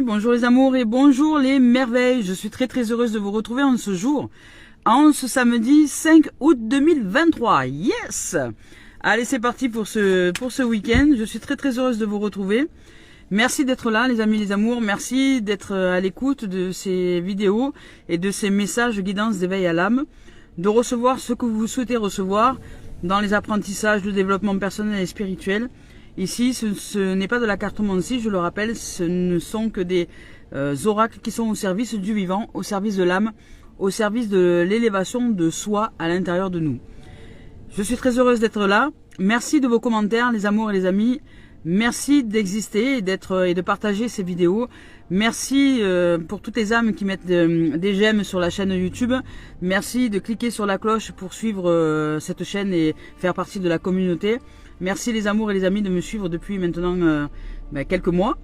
bonjour les amours et bonjour les merveilles. Je suis très heureuse de vous retrouver en ce jour, en ce samedi 5 août 2023. Yes! Allez, c'est parti pour ce week-end. Je suis très heureuse de vous retrouver. Merci d'être là les amis, les amours. Merci d'être à l'écoute de ces vidéos et de ces messages de guidance d'éveil à l'âme. De recevoir ce que vous souhaitez recevoir dans les apprentissages de développement personnel et spirituel. Ici, ce n'est pas de la cartomancie, je le rappelle, ce ne sont que des oracles qui sont au service du vivant, au service de l'âme, au service de l'élévation de soi à l'intérieur de nous. Je suis très heureuse d'être là. Merci de vos commentaires, les amours et les amis. Merci d'exister et de partager ces vidéos. Merci pour toutes les âmes qui mettent des j'aime sur la chaîne YouTube. Merci de cliquer sur la cloche pour suivre cette chaîne et faire partie de la communauté. Merci les amours et les amis de me suivre depuis maintenant quelques mois.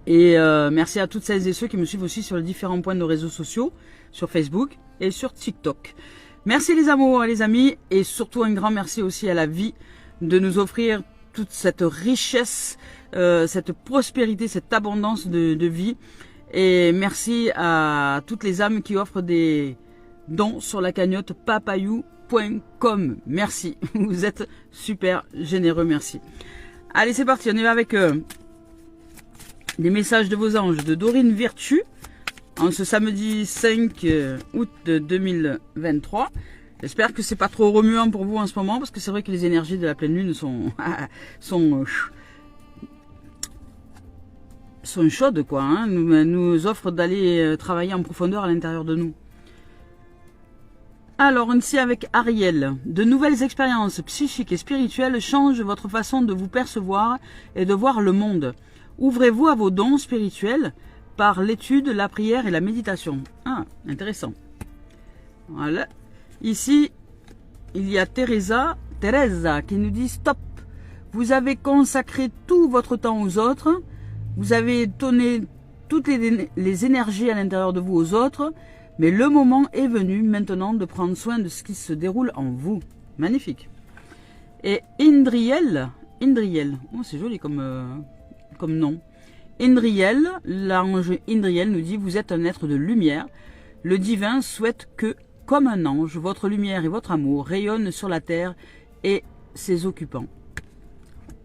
Et merci à toutes celles et ceux qui me suivent aussi sur les différents points de réseaux sociaux, sur Facebook et sur TikTok. Merci les amours et les amis, et surtout un grand merci aussi à la vie de nous offrir toute cette richesse, cette prospérité, cette abondance de vie. Et merci à toutes les âmes qui offrent des dons sur la cagnotte papayou.com. Merci, vous êtes super généreux, merci. Allez, c'est parti, on y va avec des messages de vos anges de Dorine Virtue en ce samedi 5 août 2023. J'espère que c'est pas trop remuant pour vous en ce moment, parce que c'est vrai que les énergies de la pleine lune sont chaudes, quoi. Hein, nous offrent d'aller travailler en profondeur à l'intérieur de nous. Alors, ici avec Ariel, de nouvelles expériences psychiques et spirituelles changent votre façon de vous percevoir et de voir le monde. Ouvrez-vous à vos dons spirituels par l'étude, la prière et la méditation. Ah, intéressant. Voilà. Ici, il y a Teresa qui nous dit stop. Vous avez consacré tout votre temps aux autres. Vous avez donné toutes les énergies à l'intérieur de vous aux autres. Mais le moment est venu maintenant de prendre soin de ce qui se déroule en vous. Magnifique. Et Indriel, oh, c'est joli comme nom. Indriel, l'ange Indriel nous dit, vous êtes un être de lumière. Le divin souhaite que, comme un ange, votre lumière et votre amour rayonnent sur la terre et ses occupants.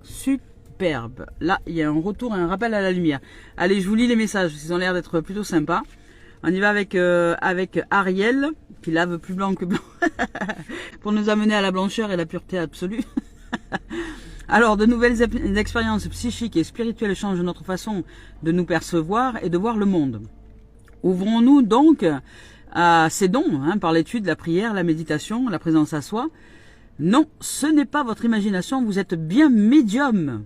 Superbe. Là, il y a un retour et un rappel à la lumière. Allez, je vous lis les messages, ils ont l'air d'être plutôt sympas. On y va avec Ariel, qui lave plus blanc que blanc, pour nous amener à la blancheur et la pureté absolue. Alors, de nouvelles expériences psychiques et spirituelles changent notre façon de nous percevoir et de voir le monde. Ouvrons-nous donc à ces dons, par l'étude, la prière, la méditation, la présence à soi. Non, ce n'est pas votre imagination, vous êtes bien médium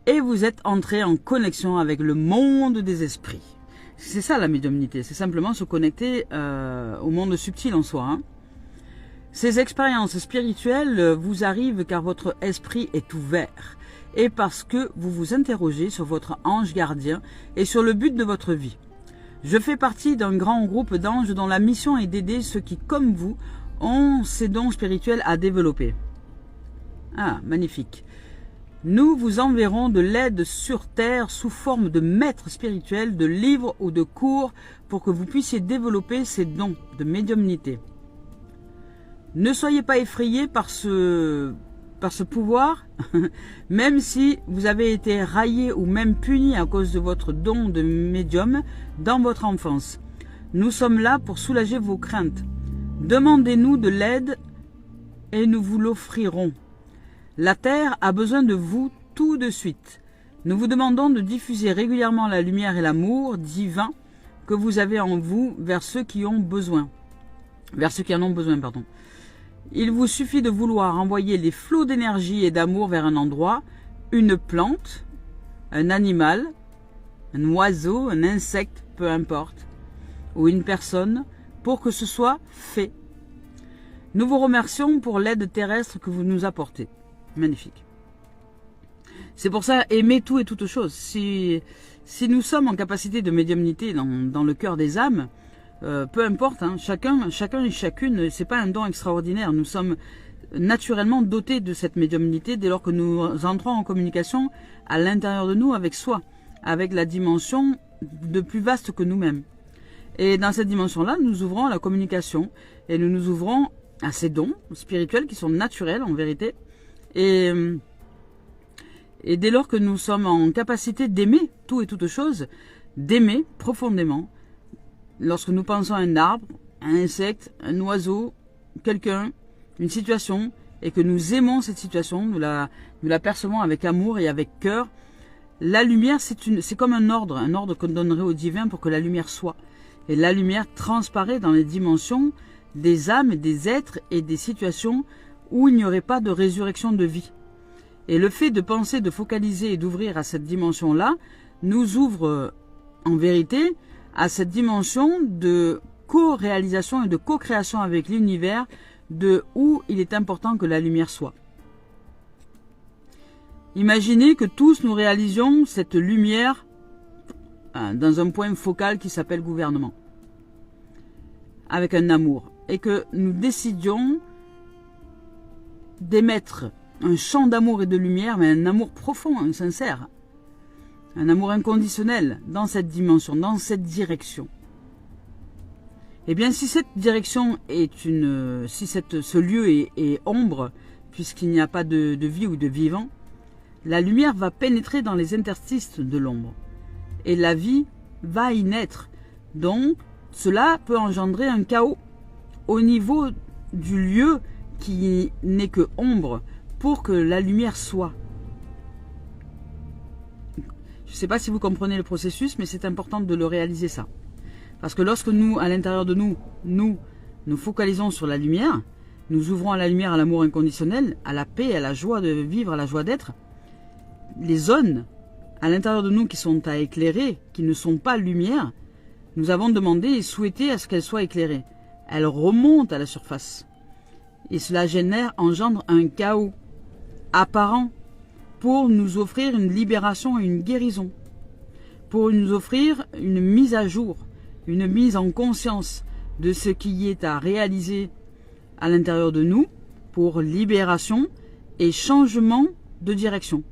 et vous êtes entré en connexion avec le monde des esprits. C'est ça la médiumnité, c'est simplement se connecter au monde subtil en soi. Hein. Ces expériences spirituelles vous arrivent car votre esprit est ouvert et parce que vous vous interrogez sur votre ange gardien et sur le but de votre vie. Je fais partie d'un grand groupe d'anges dont la mission est d'aider ceux qui, comme vous, ont ces dons spirituels à développer. Ah, magnifique. Nous vous enverrons de l'aide sur terre sous forme de maîtres spirituels, de livres ou de cours pour que vous puissiez développer ces dons de médiumnité. Ne soyez pas effrayés par ce pouvoir, même si vous avez été raillé ou même puni à cause de votre don de médium dans votre enfance. Nous sommes là pour soulager vos craintes. Demandez-nous de l'aide et nous vous l'offrirons. La Terre a besoin de vous tout de suite. Nous vous demandons de diffuser régulièrement la lumière et l'amour divin que vous avez en vous vers ceux qui en ont besoin. Il vous suffit de vouloir envoyer les flots d'énergie et d'amour vers un endroit, une plante, un animal, un oiseau, un insecte, peu importe, ou une personne, pour que ce soit fait. Nous vous remercions pour l'aide terrestre que vous nous apportez. Magnifique. C'est pour ça, aimer tout et toutes choses. Si nous sommes en capacité de médiumnité dans le cœur des âmes, peu importe, hein, chacun et chacune, c'est pas un don extraordinaire. Nous sommes naturellement dotés de cette médiumnité dès lors que nous entrons en communication à l'intérieur de nous avec soi, avec la dimension de plus vaste que nous-mêmes. Et dans cette dimension-là, nous ouvrons à la communication et nous nous ouvrons à ces dons spirituels qui sont naturels en vérité. Et dès lors que nous sommes en capacité d'aimer tout et toute chose, d'aimer profondément, lorsque nous pensons à un arbre, un insecte, un oiseau, quelqu'un, une situation, et que nous aimons cette situation, nous la percevons avec amour et avec cœur, la lumière, c'est comme un ordre qu'on donnerait au divin pour que la lumière soit. Et la lumière transparaît dans les dimensions des âmes, des êtres et des situations où il n'y aurait pas de résurrection de vie. Et le fait de penser, de focaliser et d'ouvrir à cette dimension-là, nous ouvre en vérité à cette dimension de co-réalisation et de co-création avec l'univers, de où il est important que la lumière soit. Imaginez que tous nous réalisions cette lumière dans un point focal qui s'appelle gouvernement, avec un amour, et que nous décidions d'émettre un champ d'amour et de lumière, mais un amour profond, sincère, un amour inconditionnel dans cette dimension, dans cette direction. Eh bien, si cette direction est ce lieu est ombre, puisqu'il n'y a pas de vie ou de vivant, la lumière va pénétrer dans les interstices de l'ombre. Et la vie va y naître. Donc, cela peut engendrer un chaos au niveau du lieu qui n'est que ombre pour que la lumière soit. Je ne sais pas si vous comprenez le processus, mais c'est important de le réaliser ça. Parce que lorsque nous, à l'intérieur de nous, nous focalisons sur la lumière, nous ouvrons à la lumière, à l'amour inconditionnel, à la paix, à la joie de vivre, à la joie d'être, les zones à l'intérieur de nous qui sont à éclairer, qui ne sont pas lumière, nous avons demandé et souhaité à ce qu'elles soient éclairées. Elles remontent à la surface. Et cela engendre un chaos apparent pour nous offrir une libération et une guérison, pour nous offrir une mise à jour, une mise en conscience de ce qui est à réaliser à l'intérieur de nous pour libération et changement de direction.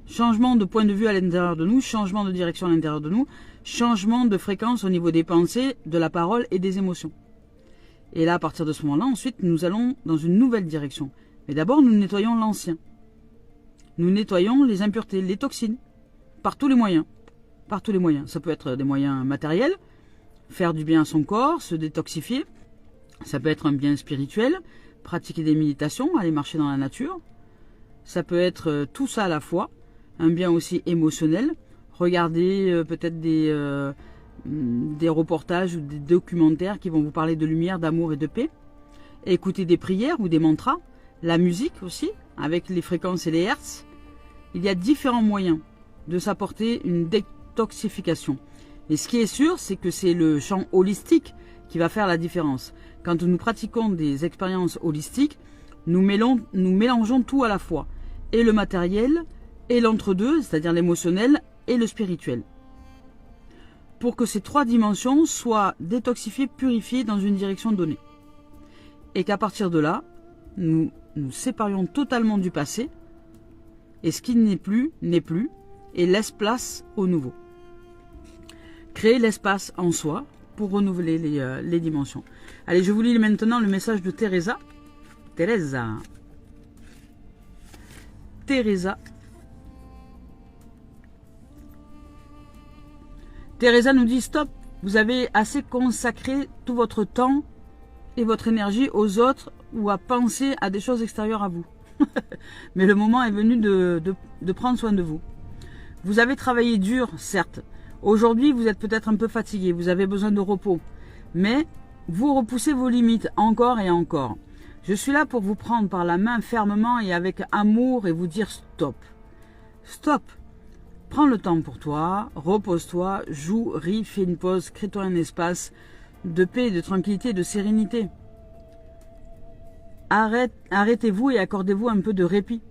Changement de point de vue à l'intérieur de nous, changement de direction à l'intérieur de nous, changement de fréquence au niveau des pensées, de la parole et des émotions. Et là, à partir de ce moment-là, ensuite, nous allons dans une nouvelle direction. Mais d'abord, nous nettoyons l'ancien. Nous nettoyons les impuretés, les toxines, par tous les moyens. Par tous les moyens. Ça peut être des moyens matériels, faire du bien à son corps, se détoxifier. Ça peut être un bien spirituel, pratiquer des méditations, aller marcher dans la nature. Ça peut être tout ça à la fois. Un bien aussi émotionnel, regarder peut-être des reportages ou des documentaires qui vont vous parler de lumière, d'amour et de paix, écouter des prières ou des mantras, la musique aussi, avec les fréquences et les hertz. Il y a différents moyens de s'apporter une détoxification. Et ce qui est sûr, c'est que c'est le champ holistique qui va faire la différence. Quand nous pratiquons des expériences holistiques, nous mélangeons tout à la fois, et le matériel, et l'entre-deux, c'est-à-dire l'émotionnel et le spirituel. Pour que ces trois dimensions soient détoxifiées, purifiées dans une direction donnée. Et qu'à partir de là, nous nous séparions totalement du passé, et ce qui n'est plus, et laisse place au nouveau. Créer l'espace en soi pour renouveler les dimensions. Allez, je vous lis maintenant le message de Teresa. Teresa nous dit stop, vous avez assez consacré tout votre temps et votre énergie aux autres ou à penser à des choses extérieures à vous. Mais le moment est venu de prendre soin de vous. Vous avez travaillé dur, certes. Aujourd'hui, vous êtes peut-être un peu fatigué, vous avez besoin de repos. Mais vous repoussez vos limites encore et encore. Je suis là pour vous prendre par la main fermement et avec amour et vous dire stop. Stop. Prends le temps pour toi, repose-toi, joue, ris, fais une pause, crée-toi un espace de paix, de tranquillité, de sérénité. Arrêtez-vous et accordez-vous un peu de répit.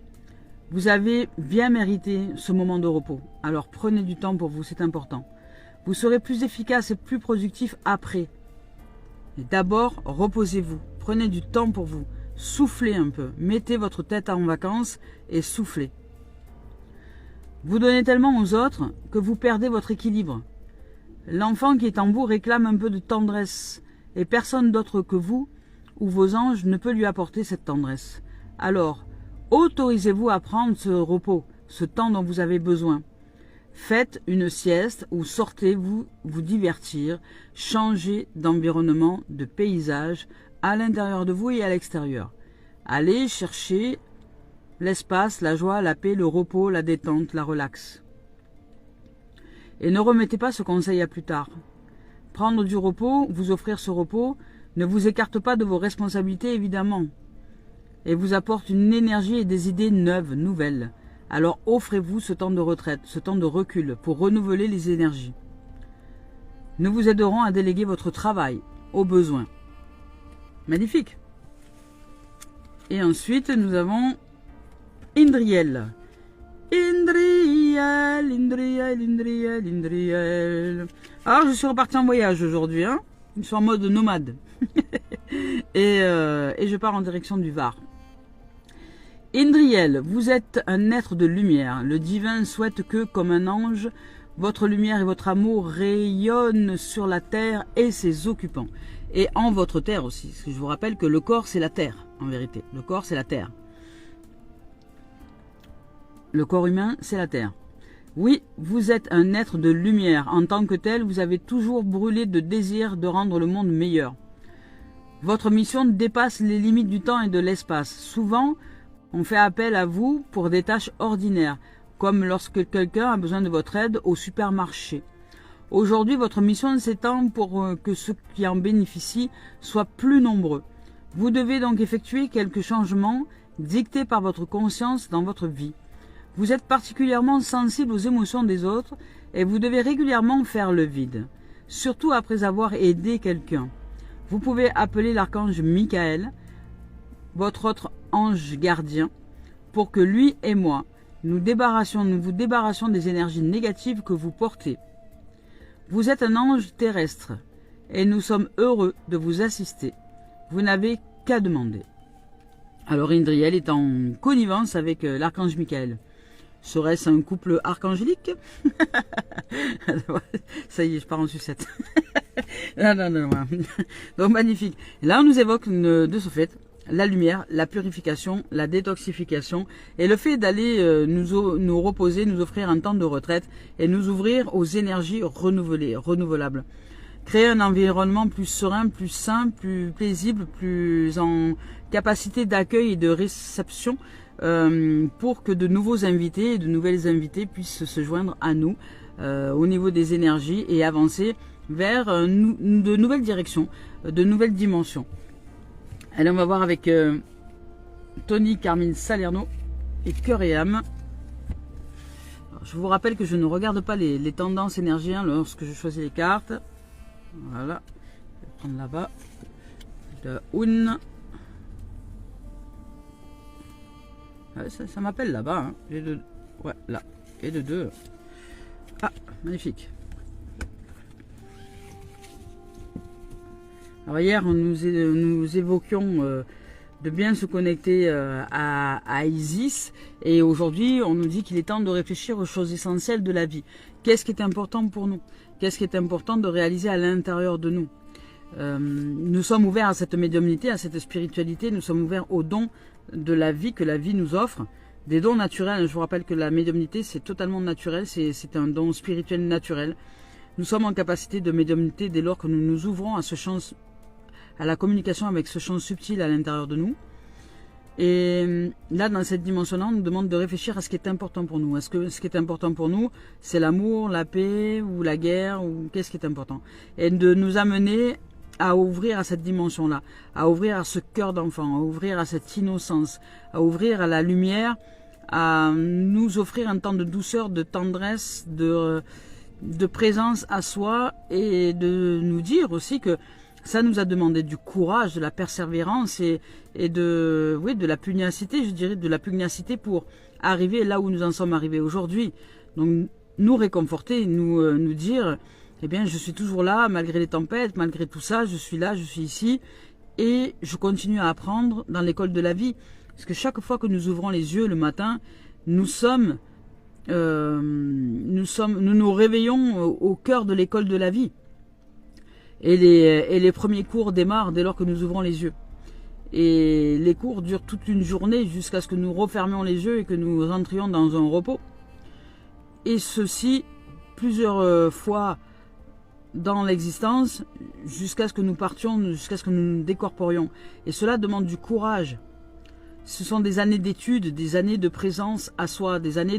Vous avez bien mérité ce moment de repos. Alors prenez du temps pour vous, c'est important. Vous serez plus efficace et plus productif après. D'abord, reposez-vous. Prenez du temps pour vous. Soufflez un peu. Mettez votre tête en vacances et soufflez. Vous donnez tellement aux autres que vous perdez votre équilibre. L'enfant qui est en vous réclame un peu de tendresse et personne d'autre que vous ou vos anges ne peut lui apporter cette tendresse. Alors, autorisez-vous à prendre ce repos, ce temps dont vous avez besoin. Faites une sieste ou sortez-vous vous divertir, changez d'environnement, de paysage à l'intérieur de vous et à l'extérieur. Allez chercher l'espace, la joie, la paix, le repos, la détente, la relaxe. Et ne remettez pas ce conseil à plus tard. Prendre du repos, vous offrir ce repos, ne vous écarte pas de vos responsabilités évidemment. Et vous apporte une énergie et des idées neuves, nouvelles. Alors offrez-vous ce temps de retraite, ce temps de recul pour renouveler les énergies. Nous vous aiderons à déléguer votre travail aux besoins. Magnifique. Et ensuite, nous avons Indriel. Indriel, Indriel, Indriel, Indriel. Alors, je suis reparti en voyage aujourd'hui. Hein, je suis en mode nomade. et je pars en direction du Var. Indriel, vous êtes un être de lumière. Le divin souhaite que, comme un ange, votre lumière et votre amour rayonnent sur la terre et ses occupants. Et en votre terre aussi. Parce que je vous rappelle que le corps, c'est la terre, en vérité. Le corps, c'est la terre. Le corps humain, c'est la terre. Oui, vous êtes un être de lumière. En tant que tel, vous avez toujours brûlé de désir de rendre le monde meilleur. Votre mission dépasse les limites du temps et de l'espace. Souvent, on fait appel à vous pour des tâches ordinaires, comme lorsque quelqu'un a besoin de votre aide au supermarché. Aujourd'hui, votre mission s'étend pour que ceux qui en bénéficient soient plus nombreux. Vous devez donc effectuer quelques changements dictés par votre conscience dans votre vie. Vous êtes particulièrement sensible aux émotions des autres et vous devez régulièrement faire le vide, surtout après avoir aidé quelqu'un. Vous pouvez appeler l'archange Michael, votre autre ange gardien, pour que lui et moi, nous vous débarrassions des énergies négatives que vous portez. Vous êtes un ange terrestre et nous sommes heureux de vous assister. Vous n'avez qu'à demander. Alors Indriel est en connivence avec l'archange Michael. Serait-ce un couple archangélique? Ça y est, je pars en sucette. non. Donc magnifique. Là, on nous évoque de ce fait la lumière, la purification, la détoxification et le fait d'aller nous reposer, nous offrir un temps de retraite et nous ouvrir aux énergies renouvelables. Créer un environnement plus serein, plus sain, plus paisible, plus en capacité d'accueil et de réception pour que de nouveaux invités et de nouvelles invitées puissent se joindre à nous au niveau des énergies et avancer vers de nouvelles directions, de nouvelles dimensions. Allez, on va voir avec Tony Carmine Salerno et Cœur et Âme. Alors, je vous rappelle que je ne regarde pas les tendances énergiennes lorsque je choisis les cartes. Voilà, je vais prendre là-bas. De Un. Ouais, ça m'appelle là-bas. Hein. Et de, ouais, là. Et de 2. Ah, magnifique. Alors hier, nous évoquions de bien se connecter à Isis. Et aujourd'hui, on nous dit qu'il est temps de réfléchir aux choses essentielles de la vie. Qu'est-ce qui est important pour nous? Qu'est-ce qui est important de réaliser à l'intérieur de nous? Nous sommes ouverts à cette médiumnité, à cette spiritualité. Nous sommes ouverts aux dons de la vie que la vie nous offre. Des dons naturels. Je vous rappelle que la médiumnité, c'est totalement naturel. C'est un don spirituel naturel. Nous sommes en capacité de médiumnité dès lors que nous nous ouvrons à ce champ, à la communication avec ce champ subtil à l'intérieur de nous. Et là, dans cette dimension-là, on nous demande de réfléchir à ce qui est important pour nous. Est-ce que ce qui est important pour nous, c'est l'amour, la paix ou la guerre, ou qu'est-ce qui est important? Et de nous amener à ouvrir à cette dimension-là, à ouvrir à ce cœur d'enfant, à ouvrir à cette innocence, à ouvrir à la lumière, à nous offrir un temps de douceur, de tendresse, de présence à soi, et de nous dire aussi que ça nous a demandé du courage, de la persévérance et de la pugnacité, je dirais, de la pugnacité pour arriver là où nous en sommes arrivés aujourd'hui. Donc nous réconforter, nous dire, eh bien je suis toujours là, malgré les tempêtes, malgré tout ça, je suis là, je suis ici, et je continue à apprendre dans l'école de la vie. Parce que chaque fois que nous ouvrons les yeux le matin, nous sommes nous nous réveillons au cœur de l'école de la vie. Et les premiers cours démarrent dès lors que nous ouvrons les yeux. Et les cours durent toute une journée jusqu'à ce que nous refermions les yeux et que nous entrions dans un repos. Et ceci plusieurs fois dans l'existence jusqu'à ce que nous partions, jusqu'à ce que nous nous décorporions. Et cela demande du courage. Ce sont des années d'études, des années de présence à soi, des années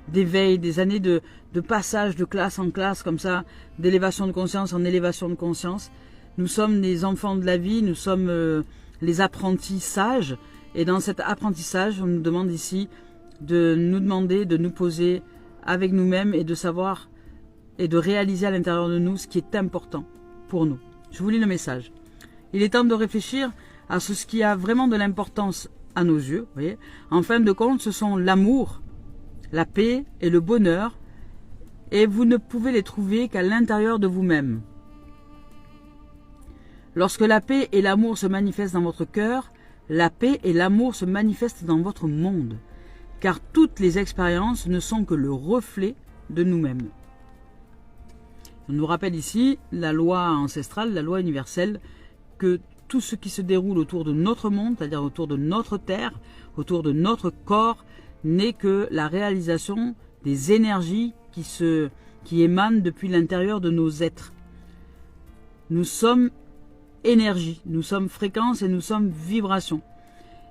d'éveil, des années de passage de classe en classe comme ça, d'élévation de conscience en élévation de conscience. Nous sommes les enfants de la vie, nous sommes les apprentis sages. Et dans cet apprentissage, on nous demande ici de nous demander, de nous poser avec nous-mêmes et de savoir et de réaliser à l'intérieur de nous ce qui est important pour nous. Je vous lis le message. Il est temps de réfléchir à ce qui a vraiment de l'importance à nos yeux. Vous voyez. En fin de compte, ce sont l'amour, la paix et le bonheur, et vous ne pouvez les trouver qu'à l'intérieur de vous-même. Lorsque la paix et l'amour se manifestent dans votre cœur, la paix et l'amour se manifestent dans votre monde, car toutes les expériences ne sont que le reflet de nous-mêmes. On nous rappelle ici la loi ancestrale, la loi universelle, que tout ce qui se déroule autour de notre monde, c'est-à-dire autour de notre terre, autour de notre corps, n'est que la réalisation des énergies qui émanent depuis l'intérieur de nos êtres. Nous sommes énergie, nous sommes fréquence et nous sommes vibration.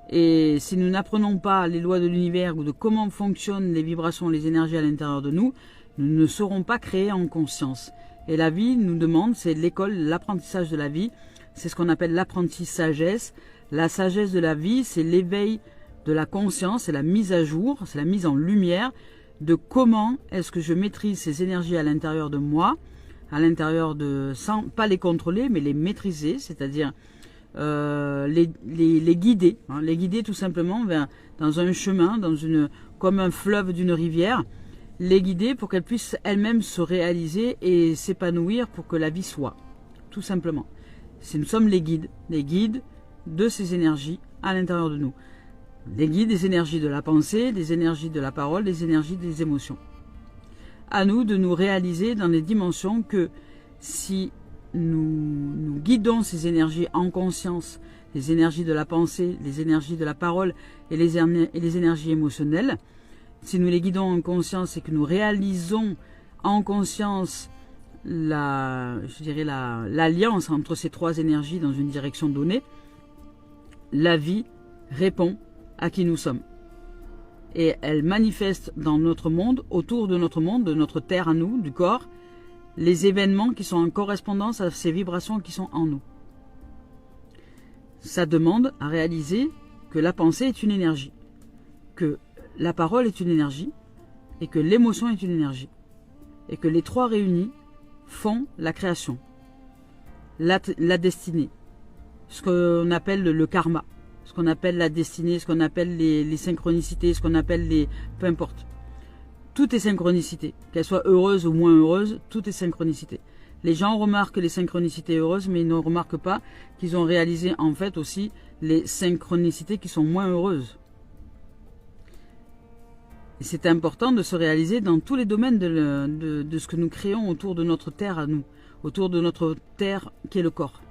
Et si nous n'apprenons pas les lois de l'univers ou de comment fonctionnent les vibrations, les énergies à l'intérieur de nous, nous ne serons pas créés en conscience. Et la vie nous demande, c'est l'école, l'apprentissage de la vie, c'est ce qu'on appelle l'apprenti sagesse. La sagesse de la vie, c'est l'éveil de la conscience, c'est la mise à jour, c'est la mise en lumière de comment est-ce que je maîtrise ces énergies à l'intérieur de moi, à l'intérieur de, sans pas les contrôler, mais les maîtriser, c'est-à-dire les guider, hein, les guider tout simplement dans un chemin, comme un fleuve d'une rivière, les guider pour qu'elles puissent elles-mêmes se réaliser et s'épanouir pour que la vie soit, tout simplement. Nous sommes les guides de ces énergies à l'intérieur de nous. Les guides des énergies de la pensée, des énergies de la parole, des énergies des émotions. À nous de nous réaliser dans les dimensions que si nous guidons ces énergies en conscience, les énergies de la pensée, les énergies de la parole et les énergies émotionnelles, si nous les guidons en conscience et que nous réalisons en conscience l'alliance entre ces trois énergies dans une direction donnée, la vie répond à qui nous sommes. Et elle manifeste dans notre monde, autour de notre monde, de notre terre à nous, du corps, les événements qui sont en correspondance à ces vibrations qui sont en nous. Ça demande à réaliser que la pensée est une énergie, que la parole est une énergie, et que l'émotion est une énergie, et que les trois réunis font la création, la destinée, ce qu'on appelle le karma, ce qu'on appelle la destinée, ce qu'on appelle les synchronicités, ce qu'on appelle peu importe. Tout est synchronicité, qu'elles soient heureuses ou moins heureuses, tout est synchronicité. Les gens remarquent les synchronicités heureuses, mais ils ne remarquent pas qu'ils ont réalisé en fait aussi les synchronicités qui sont moins heureuses. Et c'est important de se réaliser dans tous les domaines de ce que nous créons autour de notre terre à nous, autour de notre terre qui est le corps.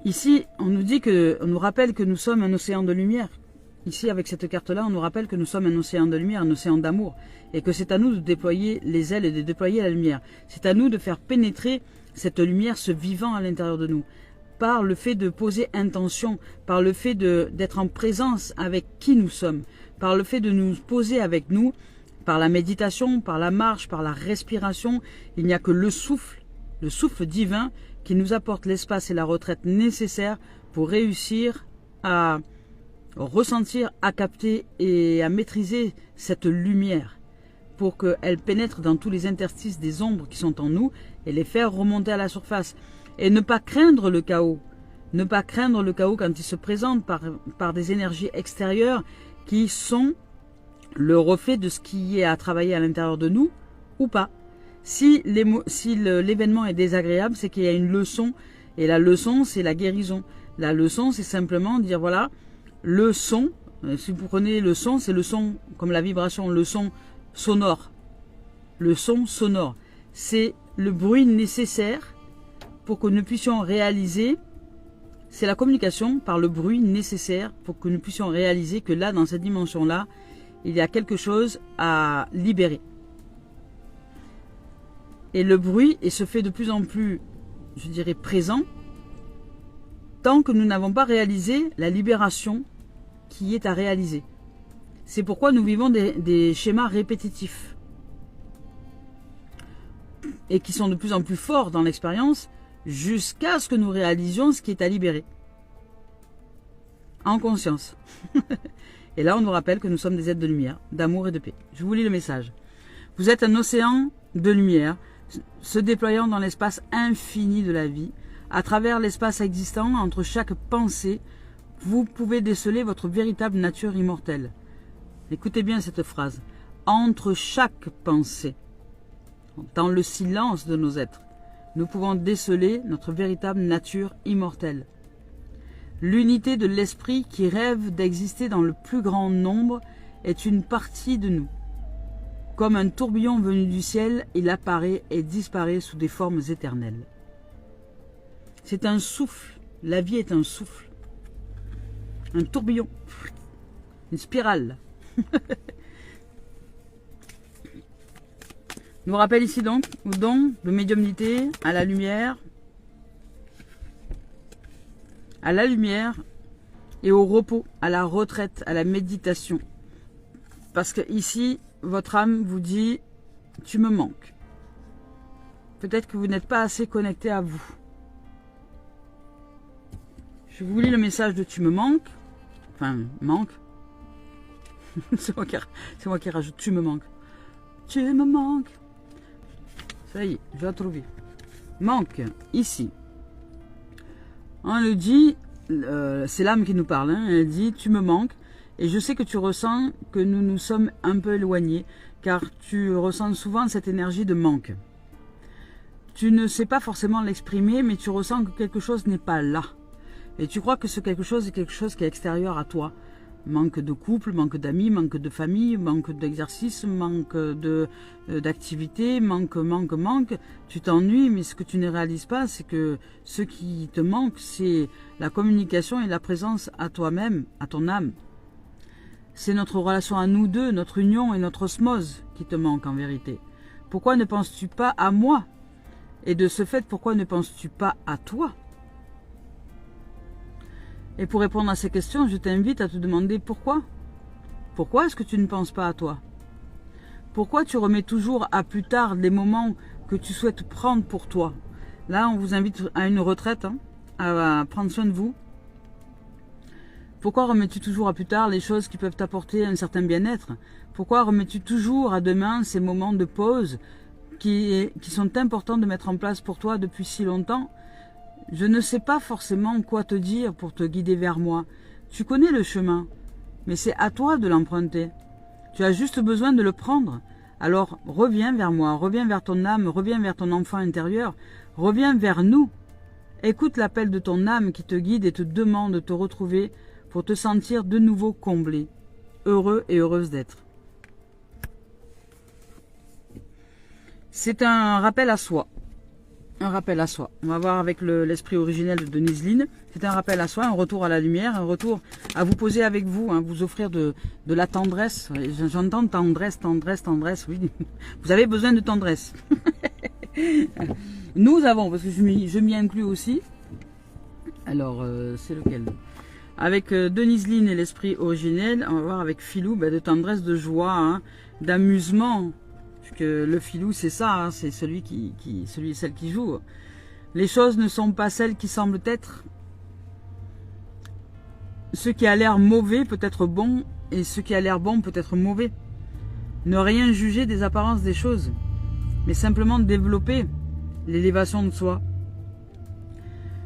Ici, on nous rappelle que nous sommes un océan de lumière. Ici, avec cette carte-là, on nous rappelle que nous sommes un océan de lumière, un océan d'amour, et que c'est à nous de déployer les ailes et de déployer la lumière. C'est à nous de faire pénétrer cette lumière, ce vivant à l'intérieur de nous, par le fait de poser intention, par le fait d'être en présence avec qui nous sommes, par le fait de nous poser avec nous, par la méditation, par la marche, par la respiration. Il n'y a que le souffle divin qui nous apporte l'espace et la retraite nécessaires pour réussir à ressentir, à capter et à maîtriser cette lumière pour qu'elle pénètre dans tous les interstices des ombres qui sont en nous et les faire remonter à la surface. Et ne pas craindre le chaos. Ne pas craindre le chaos quand il se présente par des énergies extérieures qui sont le reflet de ce qui est à travailler à l'intérieur de nous ou pas. Si l'événement est désagréable, c'est qu'il y a une leçon. Et la leçon, c'est la guérison. La leçon, c'est simplement dire, voilà, le son Si vous prenez le son, c'est le son, comme la vibration, le son sonore. Le son sonore, c'est le bruit nécessaire pour que nous puissions réaliser, c'est la communication par le bruit nécessaire pour que nous puissions réaliser que là, dans cette dimension-là, il y a quelque chose à libérer. Et le bruit se fait de plus en plus, je dirais, présent, tant que nous n'avons pas réalisé la libération qui est à réaliser. C'est pourquoi nous vivons des schémas répétitifs et qui sont de plus en plus forts dans l'expérience jusqu'à ce que nous réalisions ce qui est à libérer. En conscience. Et là, on nous rappelle que nous sommes des êtres de lumière, d'amour et de paix. Je vous lis le message. Vous êtes un océan de lumière se déployant dans l'espace infini de la vie. À travers l'espace existant, entre chaque pensée, vous pouvez déceler votre véritable nature immortelle. Écoutez bien cette phrase. Entre chaque pensée, dans le silence de nos êtres, nous pouvons déceler notre véritable nature immortelle. L'unité de l'esprit qui rêve d'exister dans le plus grand nombre est une partie de nous. Comme un tourbillon venu du ciel, il apparaît et disparaît sous des formes éternelles. C'est un souffle. La vie est un souffle. Un tourbillon. Une spirale. Nous rappelle ici donc au don de médiumnité, à la lumière et au repos, à la retraite, à la méditation. Parce que ici, votre âme vous dit, tu me manques. Peut-être que vous n'êtes pas assez connecté à vous. Je vous lis le message de tu me manques. Enfin, manque. C'est moi qui rajoute tu me manques. Tu me manques. Ça y est, je l'ai trouvé. Manque, ici. On le dit, c'est l'âme qui nous parle. Hein, elle dit, tu me manques. Et je sais que tu ressens que nous nous sommes un peu éloignés, car tu ressens souvent cette énergie de manque. Tu ne sais pas forcément l'exprimer, mais tu ressens que quelque chose n'est pas là. Et tu crois que ce quelque chose est quelque chose qui est extérieur à toi. Manque de couple, manque d'amis, manque de famille, manque d'exercice, manque d'activité, manque. Tu t'ennuies, mais ce que tu ne réalises pas, c'est que ce qui te manque, c'est la communication et la présence à toi-même, à ton âme. C'est notre relation à nous deux, notre union et notre osmose qui te manque en vérité. Pourquoi ne penses-tu pas à moi? Et de ce fait, pourquoi ne penses-tu pas à toi? Et pour répondre à ces questions, je t'invite à te demander pourquoi. Pourquoi est-ce que tu ne penses pas à toi? Pourquoi tu remets toujours à plus tard les moments que tu souhaites prendre pour toi? Là, on vous invite à une retraite, hein, à prendre soin de vous. Pourquoi remets-tu toujours à plus tard les choses qui peuvent t'apporter un certain bien-être? Pourquoi remets-tu toujours à demain ces moments de pause qui sont importants de mettre en place pour toi depuis si longtemps? Je ne sais pas forcément quoi te dire pour te guider vers moi. Tu connais le chemin, mais c'est à toi de l'emprunter. Tu as juste besoin de le prendre. Alors reviens vers moi, reviens vers ton âme, reviens vers ton enfant intérieur, reviens vers nous. Écoute l'appel de ton âme qui te guide et te demande de te retrouver pour te sentir de nouveau comblé, heureux et heureuse d'être. C'est un rappel à soi. Un rappel à soi. On va voir avec l'esprit originel de Denise Line. C'est un rappel à soi, un retour à la lumière, un retour à vous poser avec vous, hein, vous offrir de la tendresse. J'entends tendresse, oui. Vous avez besoin de tendresse. Nous avons, parce que je m'y inclus aussi. Alors, c'est lequel? Avec Denise Line et l'esprit originel, on va voir avec Philou, de tendresse, de joie, hein, d'amusement. Que le filou, c'est ça, hein, c'est celui et celle qui joue. Les choses ne sont pas celles qui semblent être. Ce qui a l'air mauvais peut être bon, et ce qui a l'air bon peut être mauvais. Ne rien juger des apparences des choses, mais simplement développer l'élévation de soi.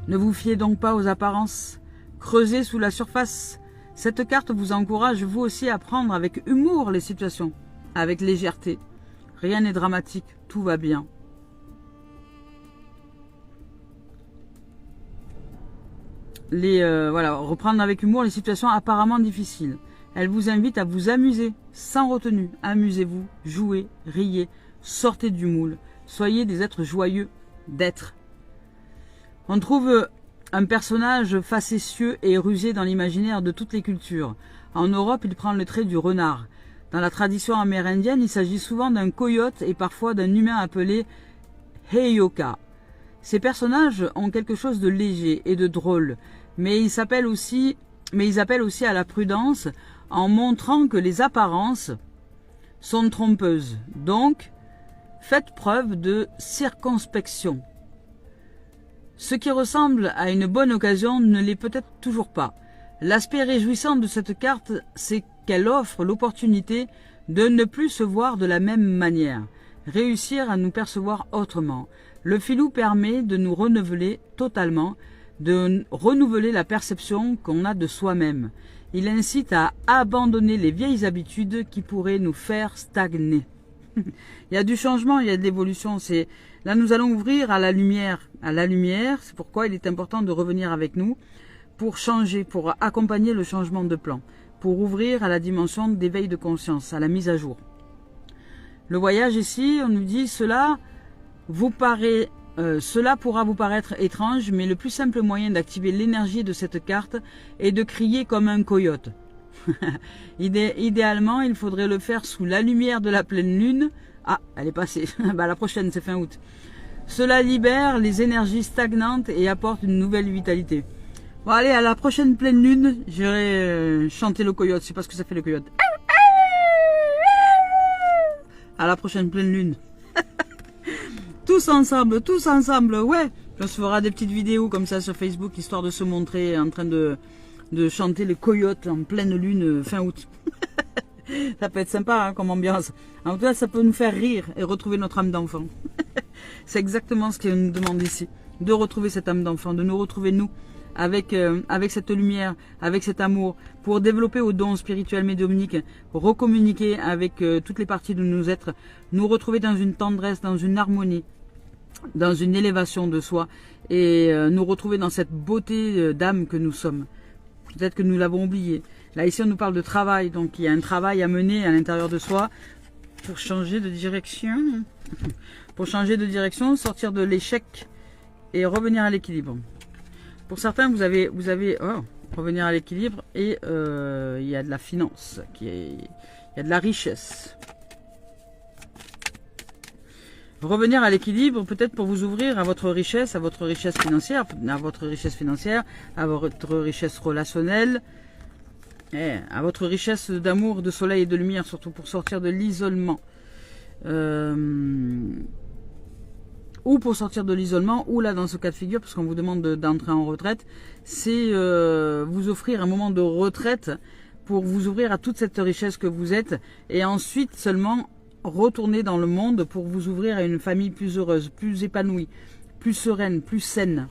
Ne vous fiez donc pas aux apparences, creusez sous la surface. Cette carte vous encourage vous aussi à prendre avec humour les situations, avec légèreté. Rien n'est dramatique, tout va bien. Voilà, reprendre avec humour les situations apparemment difficiles. Elle vous invite à vous amuser, sans retenue. Amusez-vous, jouez, riez, sortez du moule. Soyez des êtres joyeux d'être. On trouve un personnage facétieux et rusé dans l'imaginaire de toutes les cultures. En Europe, il prend le trait du renard. Dans la tradition amérindienne, il s'agit souvent d'un coyote et parfois d'un humain appelé Heyoka. Ces personnages ont quelque chose de léger et de drôle, mais ils appellent aussi à la prudence en montrant que les apparences sont trompeuses. Donc, faites preuve de circonspection. Ce qui ressemble à une bonne occasion ne l'est peut-être toujours pas. L'aspect réjouissant de cette carte, c'est qu'elle offre l'opportunité de ne plus se voir de la même manière, réussir à nous percevoir autrement. Le filou permet de nous renouveler totalement, de renouveler la perception qu'on a de soi-même. Il incite à abandonner les vieilles habitudes qui pourraient nous faire stagner. Il y a du changement, il y a de l'évolution. Là, nous allons ouvrir à la lumière. À la lumière, c'est pourquoi il est important de revenir avec nous pour changer, pour accompagner le changement de plan, pour ouvrir à la dimension d'éveil de conscience, à la mise à jour. Le voyage ici, on nous dit, cela pourra vous paraître étrange, mais le plus simple moyen d'activer l'énergie de cette carte est de crier comme un coyote. Idéalement, il faudrait le faire sous la lumière de la pleine lune. Ah, elle est passée. La prochaine, c'est fin août. Cela libère les énergies stagnantes et apporte une nouvelle vitalité. Bon, allez, à la prochaine pleine lune, j'irai chanter le coyote. Je sais pas ce que ça fait le coyote. À la prochaine pleine lune. Tous ensemble, ouais. On se fera des petites vidéos comme ça sur Facebook, histoire de se montrer en train de chanter le coyote en pleine lune fin août. Ça peut être sympa comme ambiance. En tout cas, ça peut nous faire rire et retrouver notre âme d'enfant. C'est exactement ce qu'on nous demande ici. De retrouver cette âme d'enfant, de nous retrouver nous, avec cette lumière, avec cet amour, pour développer au don spirituel médiumnique, recommuniquer avec toutes les parties de nos êtres, nous retrouver dans une tendresse, dans une harmonie, dans une élévation de soi, et nous retrouver dans cette beauté d'âme que nous sommes. Peut-être que nous l'avons oublié. Là, ici, on nous parle de travail. Donc, il y a un travail à mener à l'intérieur de soi pour changer de direction. Pour changer de direction, sortir de l'échec et revenir à l'équilibre. Pour certains, vous avez revenir à l'équilibre et il y a de la finance, il y a de la richesse. Revenir à l'équilibre, peut-être pour vous ouvrir à votre richesse financière, à votre richesse relationnelle, à votre richesse d'amour, de soleil et de lumière, surtout pour sortir de l'isolement. Ou pour sortir de l'isolement, ou là dans ce cas de figure, parce qu'on vous demande d'entrer en retraite, c'est vous offrir un moment de retraite pour vous ouvrir à toute cette richesse que vous êtes, et ensuite seulement retourner dans le monde pour vous ouvrir à une famille plus heureuse, plus épanouie, plus sereine, plus saine.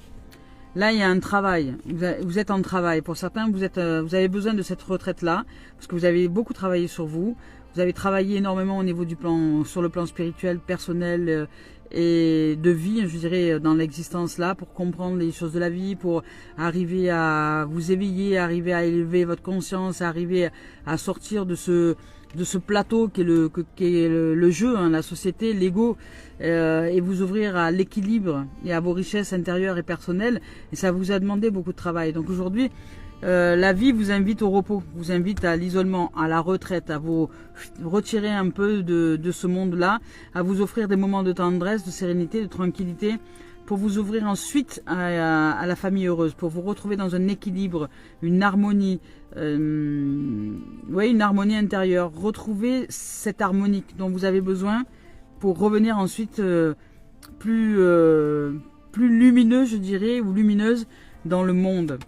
Là, il y a un travail. Vous êtes en travail. Pour certains, vous avez besoin de cette retraite-là, parce que vous avez beaucoup travaillé sur vous. Vous avez travaillé énormément au niveau du plan, sur le plan spirituel, personnel et de vie, je dirais, dans l'existence là, pour comprendre les choses de la vie, pour arriver à vous éveiller, arriver à élever votre conscience, arriver à sortir de ce plateau qui est le jeu, hein, la société, l'ego, et vous ouvrir à l'équilibre et à vos richesses intérieures et personnelles. Et ça vous a demandé beaucoup de travail. Donc aujourd'hui, la vie vous invite au repos, vous invite à l'isolement, à la retraite, à vous retirer un peu de ce monde-là, à vous offrir des moments de tendresse, de sérénité, de tranquillité, pour vous ouvrir ensuite à la famille heureuse, pour vous retrouver dans un équilibre, une harmonie, une harmonie intérieure. Retrouver cette harmonie dont vous avez besoin pour revenir ensuite plus lumineux, je dirais, ou lumineuse dans le monde.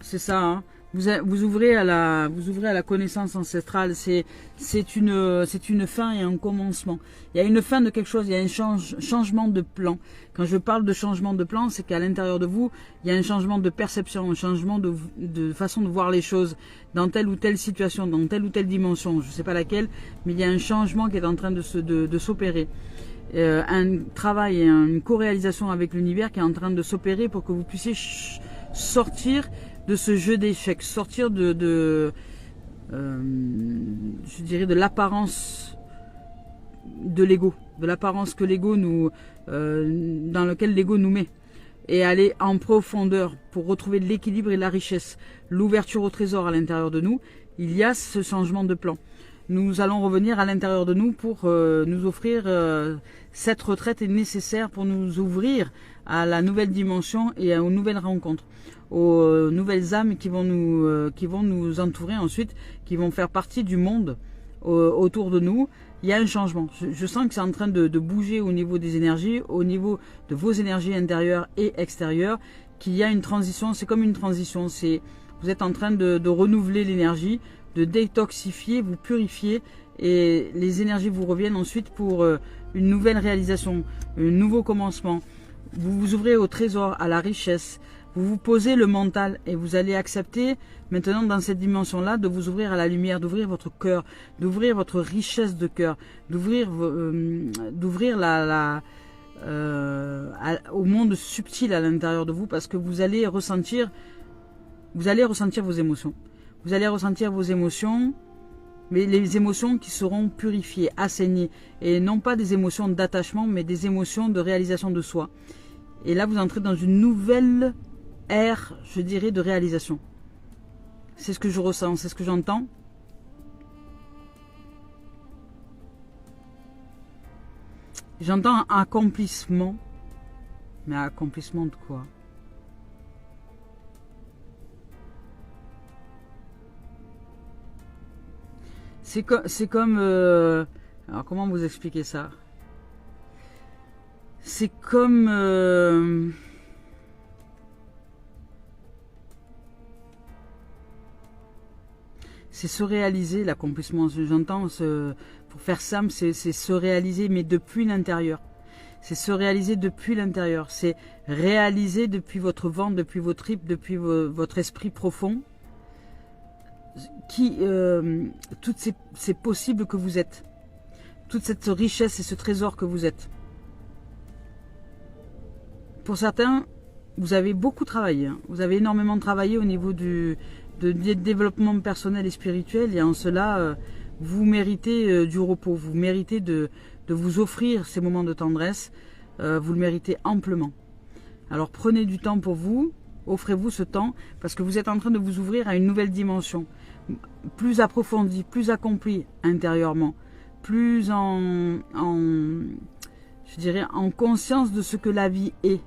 C'est ça, hein. Vous ouvrez à la connaissance ancestrale. C'est une fin et un commencement. Il y a une fin de quelque chose, il y a un changement de plan. Quand je parle de changement de plan, c'est qu'à l'intérieur de vous, il y a un changement de perception, un changement de façon de voir les choses dans telle ou telle situation, dans telle ou telle dimension. Je ne sais pas laquelle, mais il y a un changement qui est en train de s'opérer. Un travail et une co-réalisation avec l'univers qui est en train de s'opérer pour que vous puissiez sortir de ce jeu d'échecs, sortir je dirais de l'apparence de l'ego, de l'apparence que l'ego nous, dans lequel l'ego nous met, et aller en profondeur pour retrouver l'équilibre et la richesse, l'ouverture au trésor à l'intérieur de nous. Il y a ce changement de plan. Nous allons revenir à l'intérieur de nous pour nous offrir cette retraite est nécessaire pour nous ouvrir à la nouvelle dimension et aux nouvelles rencontres, aux nouvelles âmes qui vont nous entourer ensuite, qui vont faire partie du monde autour de nous. Il y a un changement. Je sens que c'est en train de bouger au niveau des énergies, au niveau de vos énergies intérieures et extérieures, qu'il y a une transition. C'est comme une transition. Vous êtes en train de renouveler l'énergie, de détoxifier, vous purifier, et les énergies vous reviennent ensuite pour une nouvelle réalisation, un nouveau commencement. Vous vous ouvrez au trésor, à la richesse. Vous vous posez le mental et vous allez accepter maintenant dans cette dimension-là de vous ouvrir à la lumière, d'ouvrir votre cœur, d'ouvrir votre richesse de cœur, d'ouvrir au monde subtil à l'intérieur de vous, parce que vous allez ressentir vos émotions. Vous allez ressentir vos émotions, mais les émotions qui seront purifiées, assainies, et non pas des émotions d'attachement, mais des émotions de réalisation de soi. Et là, vous entrez dans une nouvelle ère, je dirais, de réalisation. C'est ce que je ressens, c'est ce que j'entends. J'entends accomplissement. Mais accomplissement de quoi? C'est comme alors comment vous expliquer ça? C'est comme c'est se réaliser, l'accomplissement. J'entends, pour faire simple, c'est se réaliser, mais depuis l'intérieur. C'est se réaliser depuis l'intérieur. C'est réaliser depuis votre ventre, depuis vos tripes, depuis votre esprit profond, toutes ces possibles que vous êtes. Toute cette richesse et ce trésor que vous êtes. Pour certains, vous avez beaucoup travaillé. Hein. Vous avez énormément travaillé au niveau de développement personnel et spirituel, et en cela, vous méritez du repos, vous méritez de vous offrir ces moments de tendresse, vous le méritez amplement. Alors prenez du temps pour vous, offrez-vous ce temps, parce que vous êtes en train de vous ouvrir à une nouvelle dimension, plus approfondie, plus accomplie intérieurement, plus je dirais, en conscience de ce que la vie est.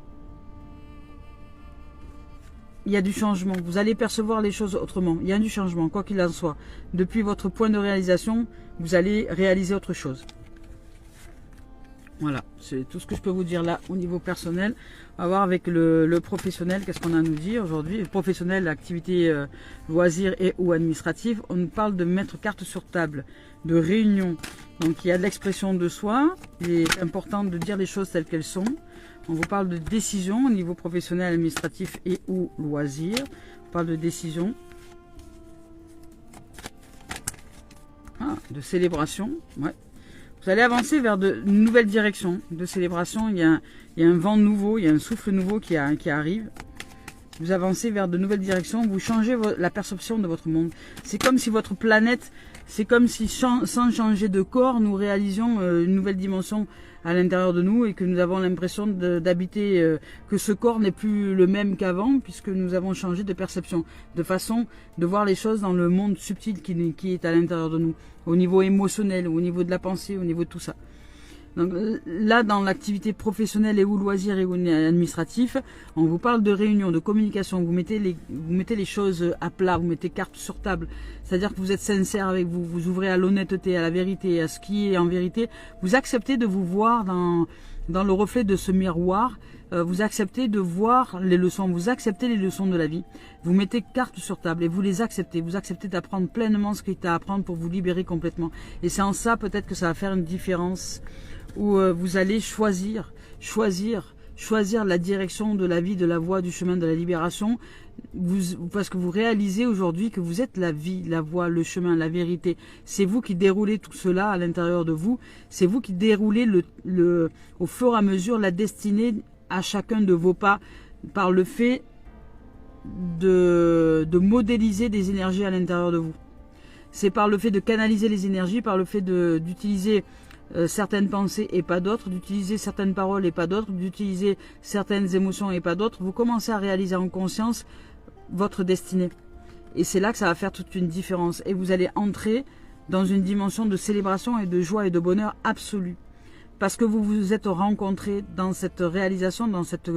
Il y a du changement, vous allez percevoir les choses autrement, il y a du changement, quoi qu'il en soit. Depuis votre point de réalisation, vous allez réaliser autre chose. Voilà, c'est tout ce que je peux vous dire là au niveau personnel. On va voir avec le professionnel, qu'est-ce qu'on a à nous dire aujourd'hui. Le professionnel, activité loisirs et ou administrative, on nous parle de mettre carte sur table, de réunion. Donc il y a de l'expression de soi, il est important de dire les choses telles qu'elles sont. On vous parle de décision au niveau professionnel, administratif et ou loisirs. On parle de décision. Ah, de célébration. Ouais. Vous allez avancer vers de nouvelles directions de célébration. Il y a un vent nouveau, il y a un souffle nouveau qui arrive. Vous avancez vers de nouvelles directions. Vous changez la perception de votre monde. C'est comme si votre planète, c'est comme si sans changer de corps, nous réalisions une nouvelle dimension à l'intérieur de nous, et que nous avons l'impression d'habiter, que ce corps n'est plus le même qu'avant, puisque nous avons changé de perception, de façon de voir les choses dans le monde subtil qui est à l'intérieur de nous, au niveau émotionnel, au niveau de la pensée, au niveau de tout ça. Donc là, dans l'activité professionnelle et ou loisirs et ou administratif, on vous parle de réunion, de communication. Vous mettez les choses à plat, vous mettez carte sur table. C'est-à-dire que vous êtes sincère avec vous, vous ouvrez à l'honnêteté, à la vérité, à ce qui est en vérité. Vous acceptez de vous voir dans le reflet de ce miroir. Vous acceptez de voir les leçons, vous acceptez les leçons de la vie. Vous mettez carte sur table et vous les acceptez. Vous acceptez d'apprendre pleinement ce qu'il y a à apprendre pour vous libérer complètement. Et c'est en ça peut-être que ça va faire une différence, où vous allez choisir la direction de la vie, de la voie, du chemin de la libération, parce que vous réalisez aujourd'hui que vous êtes la vie, la voie, le chemin, la vérité. C'est vous qui déroulez tout cela à l'intérieur de vous, c'est vous qui déroulez au fur et à mesure la destinée à chacun de vos pas, par le fait de modéliser des énergies à l'intérieur de vous. C'est par le fait de canaliser les énergies, par le fait d'utiliser certaines pensées et pas d'autres, d'utiliser certaines paroles et pas d'autres, d'utiliser certaines émotions et pas d'autres, vous commencez à réaliser en conscience votre destinée. Et c'est là que ça va faire toute une différence. Et vous allez entrer dans une dimension de célébration et de joie et de bonheur absolu. Parce que vous vous êtes rencontrés dans cette réalisation, dans cette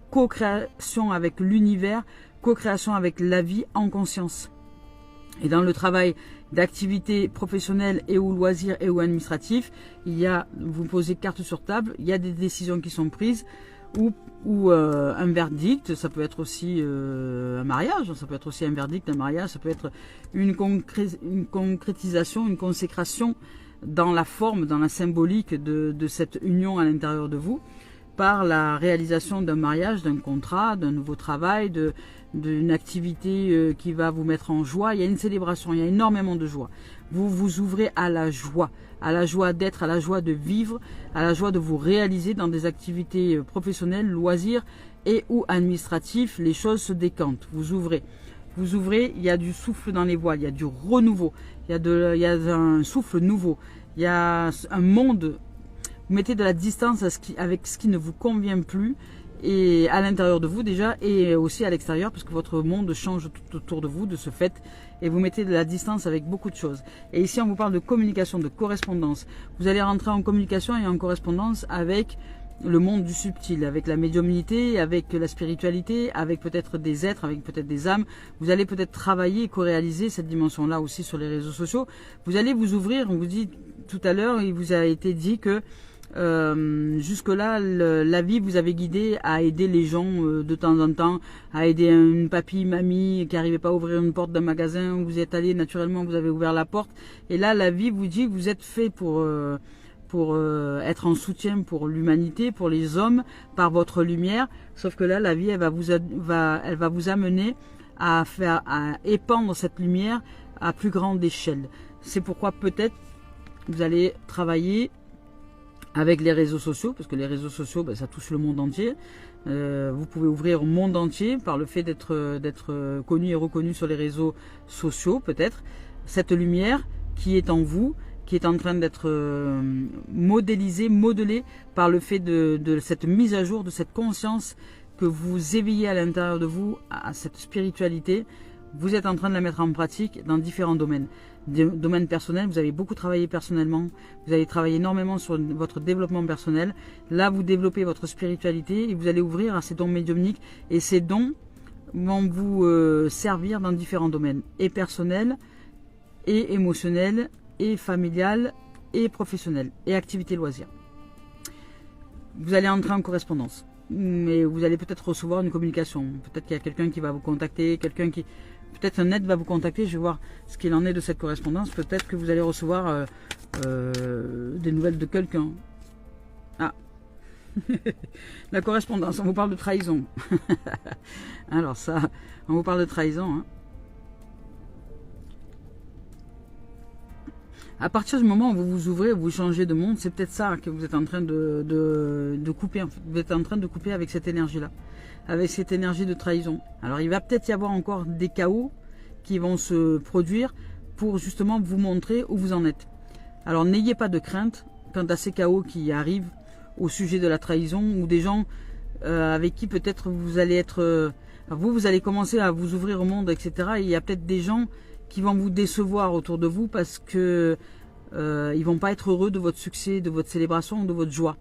co-création avec l'univers, co-création avec la vie en conscience. Et dans le travail d'activité professionnelle et ou loisirs et ou administratif, il y a, vous posez carte sur table, il y a des décisions qui sont prises ou un verdict, ça peut être aussi un mariage, ça peut être aussi un verdict, un mariage, ça peut être une concrétisation, une consécration dans la forme, dans la symbolique de cette union à l'intérieur de vous, par la réalisation d'un mariage, d'un contrat, d'un nouveau travail, d'une activité qui va vous mettre en joie. Il y a une célébration, il y a énormément de joie. Vous vous ouvrez à la joie d'être, à la joie de vivre, à la joie de vous réaliser dans des activités professionnelles, loisirs et ou administratifs. Les choses se décantent, vous ouvrez, il y a du souffle dans les voiles, il y a du renouveau, il y a un souffle nouveau, il y a un monde. Vous mettez de la distance avec ce qui ne vous convient plus, et à l'intérieur de vous déjà, et aussi à l'extérieur, parce que votre monde change tout autour de vous, de ce fait, et vous mettez de la distance avec beaucoup de choses. Et ici, on vous parle de communication, de correspondance. Vous allez rentrer en communication et en correspondance avec le monde du subtil, avec la médiumnité, avec la spiritualité, avec peut-être des êtres, avec peut-être des âmes. Vous allez peut-être travailler et co-réaliser cette dimension-là aussi sur les réseaux sociaux. Vous allez vous ouvrir, on vous dit tout à l'heure, il vous a été dit que jusque-là, la vie vous avait guidé à aider les gens de temps en temps, à aider une papy, mamie qui n'arrivait pas à ouvrir une porte d'un magasin, vous êtes allé naturellement, vous avez ouvert la porte, et là la vie vous dit que vous êtes fait pour être en soutien pour l'humanité, pour les hommes, par votre lumière, sauf que là la vie elle va vous amener à épandre cette lumière à plus grande échelle. C'est pourquoi peut-être vous allez travailler avec les réseaux sociaux, parce que les réseaux sociaux, ça touche le monde entier. Vous pouvez ouvrir au monde entier par le fait d'être connu et reconnu sur les réseaux sociaux, peut-être. Cette lumière qui est en vous, qui est en train d'être modélisée, modelée par le fait de cette mise à jour, de cette conscience que vous éveillez à l'intérieur de vous, à cette spiritualité. Vous êtes en train de la mettre en pratique dans différents domaines. Des domaines personnels, vous avez beaucoup travaillé personnellement, vous avez travaillé énormément sur votre développement personnel. Là, vous développez votre spiritualité et vous allez ouvrir à ces dons médiumniques. Et ces dons vont vous servir dans différents domaines, et personnels, et émotionnels, et familial, et professionnel, et activités loisirs. Vous allez entrer en correspondance. Mais vous allez peut-être recevoir une communication. Peut-être qu'il y a quelqu'un qui va vous contacter, peut-être un aide va vous contacter. Je vais voir ce qu'il en est de cette correspondance. Peut-être que vous allez recevoir des nouvelles de quelqu'un. Ah, la correspondance, on vous parle de trahison. Alors ça, on vous parle de trahison, hein. À partir du moment où vous vous ouvrez, vous changez de monde, c'est peut-être ça que vous êtes en train de couper. En fait. Vous êtes en train de couper avec cette énergie-là, avec cette énergie de trahison. Alors il va peut-être y avoir encore des chaos qui vont se produire pour justement vous montrer où vous en êtes. Alors n'ayez pas de crainte quant à ces chaos qui arrivent au sujet de la trahison, ou des gens avec qui peut-être vous allez être... vous allez commencer à vous ouvrir au monde, etc. Et il y a peut-être des gens qui vont vous décevoir autour de vous parce que ils vont pas être heureux de votre succès, de votre célébration, de votre joie.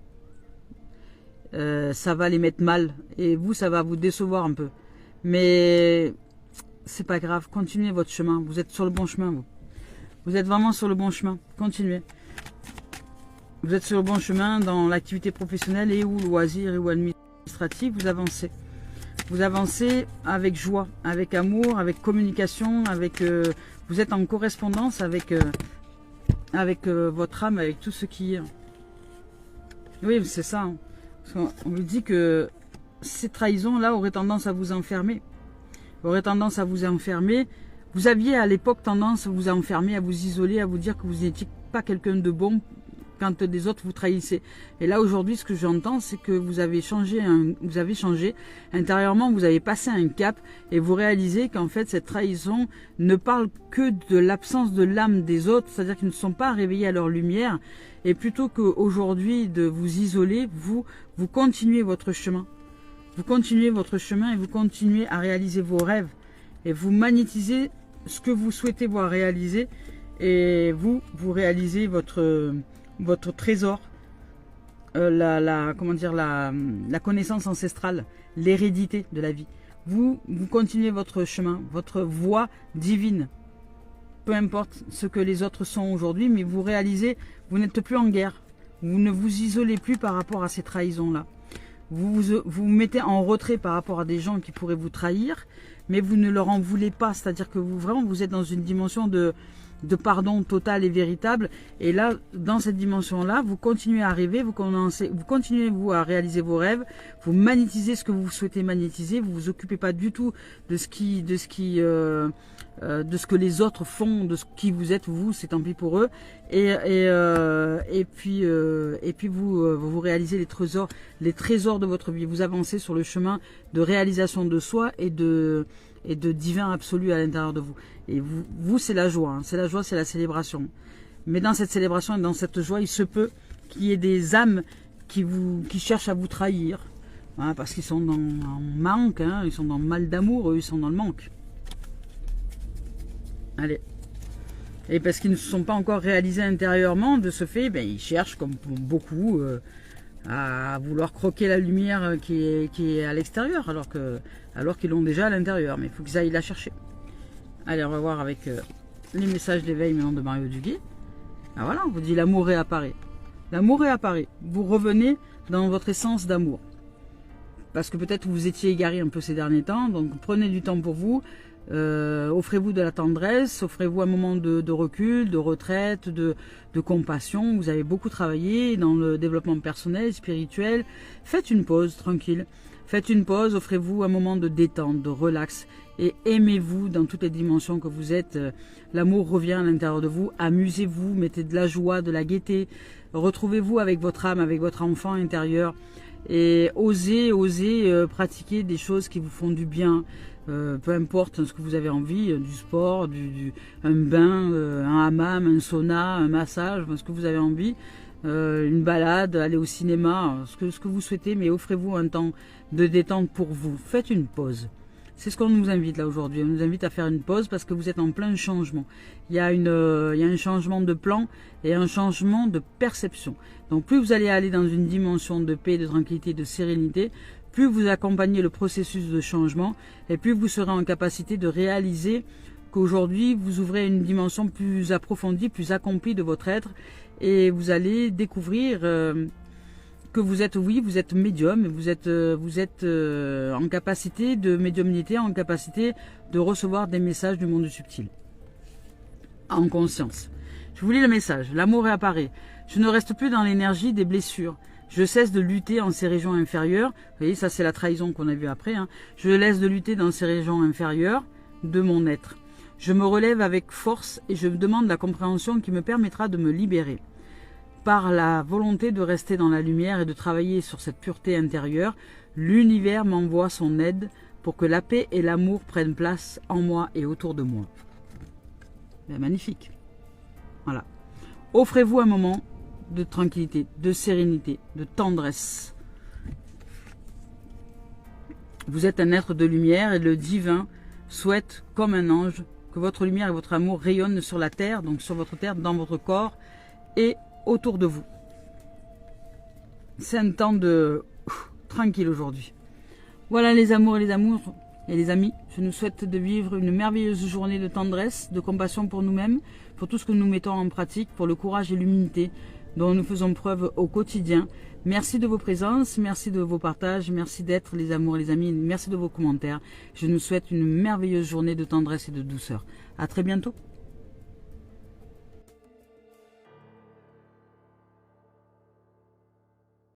Ça va les mettre mal et vous, ça va vous décevoir un peu. Mais c'est pas grave, continuez votre chemin. Vous êtes sur le bon chemin, vous. Vous êtes vraiment sur le bon chemin. Continuez. Vous êtes sur le bon chemin dans l'activité professionnelle et ou loisir et ou administratif. Vous avancez. Vous avancez avec joie, avec amour, avec communication, avec vous êtes en correspondance avec votre âme, avec tout ce qui est. Oui, c'est ça. Hein. On vous dit que ces trahisons-là auraient tendance à vous enfermer. Auraient tendance à vous enfermer. Vous aviez à l'époque tendance à vous enfermer, à vous isoler, à vous dire que vous n'étiez pas quelqu'un de bon quand des autres vous trahissaient. Et là aujourd'hui, ce que j'entends, c'est que vous avez changé, intérieurement, vous avez passé un cap et vous réalisez qu'en fait cette trahison ne parle que de l'absence de l'âme des autres, c'est-à-dire qu'ils ne sont pas réveillés à leur lumière. Et plutôt qu'aujourd'hui de vous isoler, vous continuez votre chemin. Vous continuez votre chemin et vous continuez à réaliser vos rêves. Et vous magnétisez ce que vous souhaitez voir réaliser. Et vous réalisez votre trésor. La connaissance ancestrale. L'hérédité de la vie. Vous continuez votre chemin, votre voie divine. Peu importe ce que les autres sont aujourd'hui, mais vous réalisez, vous n'êtes plus en guerre. Vous ne vous isolez plus par rapport à ces trahisons-là. Vous mettez en retrait par rapport à des gens qui pourraient vous trahir, mais vous ne leur en voulez pas. C'est-à-dire que vous êtes dans une dimension de pardon total et véritable. Et là, dans cette dimension-là, vous continuez à rêver, vous continuez à réaliser vos rêves, vous magnétisez ce que vous souhaitez magnétiser, vous vous occupez pas du tout de ce que les autres font, de ce qui vous êtes, vous, c'est tant pis pour eux. Et puis vous réalisez les trésors de votre vie. Vous avancez sur le chemin de réalisation de soi et de divin absolu à l'intérieur de vous. Et vous c'est la joie, hein. C'est la joie, c'est la célébration. Mais dans cette célébration et dans cette joie, il se peut qu'il y ait des âmes qui cherchent à vous trahir, hein, parce qu'ils sont en manque, hein, ils sont dans le mal d'amour, eux ils sont dans le manque. Allez. Et parce qu'ils ne se sont pas encore réalisés intérieurement, de ce fait, ben, ils cherchent, comme beaucoup, à vouloir croquer la lumière qui est à l'extérieur, alors qu'ils l'ont déjà à l'intérieur. Mais il faut qu'ils aillent la chercher. Allez, on va voir avec les messages d'éveil maintenant de Mario Duguay. Ah voilà, on vous dit l'amour réapparaît. L'amour réapparaît. Vous revenez dans votre essence d'amour. Parce que peut-être vous étiez égaré un peu ces derniers temps, donc prenez du temps pour vous. Offrez-vous de la tendresse, offrez-vous un moment de recul, de retraite, de compassion. Vous avez beaucoup travaillé dans le développement personnel, spirituel. Faites une pause tranquille. Faites une pause, offrez-vous un moment de détente, de relax. Et aimez-vous dans toutes les dimensions que vous êtes. L'amour revient à l'intérieur de vous. Amusez-vous, mettez de la joie, de la gaieté. Retrouvez-vous avec votre âme, avec votre enfant intérieur. Et osez pratiquer des choses qui vous font du bien. Peu importe ce que vous avez envie, du sport, un bain, un hammam, un sauna, un massage, ce que vous avez envie, une balade, aller au cinéma, ce que vous souhaitez, mais offrez-vous un temps de détente pour vous. Faites une pause. C'est ce qu'on nous invite là aujourd'hui. On nous invite à faire une pause parce que vous êtes en plein changement. Il y a un changement de plan et un changement de perception. Donc plus vous allez aller dans une dimension de paix, de tranquillité, de sérénité, plus vous accompagnez le processus de changement et plus vous serez en capacité de réaliser qu'aujourd'hui vous ouvrez une dimension plus approfondie, plus accomplie de votre être et vous allez découvrir que vous êtes médium, vous êtes en capacité de médiumnité, en capacité de recevoir des messages du monde subtil. En conscience. Je vous lis le message. L'amour réapparaît. Je ne reste plus dans l'énergie des blessures. Je cesse de lutter en ces régions inférieures. Vous voyez, ça c'est la trahison qu'on a vue après. Hein. Je laisse de lutter dans ces régions inférieures de mon être. Je me relève avec force et je me demande la compréhension qui me permettra de me libérer. Par la volonté de rester dans la lumière et de travailler sur cette pureté intérieure, l'univers m'envoie son aide pour que la paix et l'amour prennent place en moi et autour de moi. Ben, magnifique. Voilà. Offrez-vous un moment de tranquillité, de sérénité, de tendresse. Vous êtes un être de lumière et le divin souhaite, comme un ange, que votre lumière et votre amour rayonnent sur la terre, donc sur votre terre, dans votre corps et autour de vous. C'est un temps de tranquille aujourd'hui. Voilà les amours et les amours et les amis. Je nous souhaite de vivre une merveilleuse journée de tendresse, de compassion pour nous-mêmes, pour tout ce que nous mettons en pratique, pour le courage et l'humilité dont nous faisons preuve au quotidien. Merci de vos présences, merci de vos partages, merci d'être les amours et les amis, merci de vos commentaires. Je nous souhaite une merveilleuse journée de tendresse et de douceur. À très bientôt.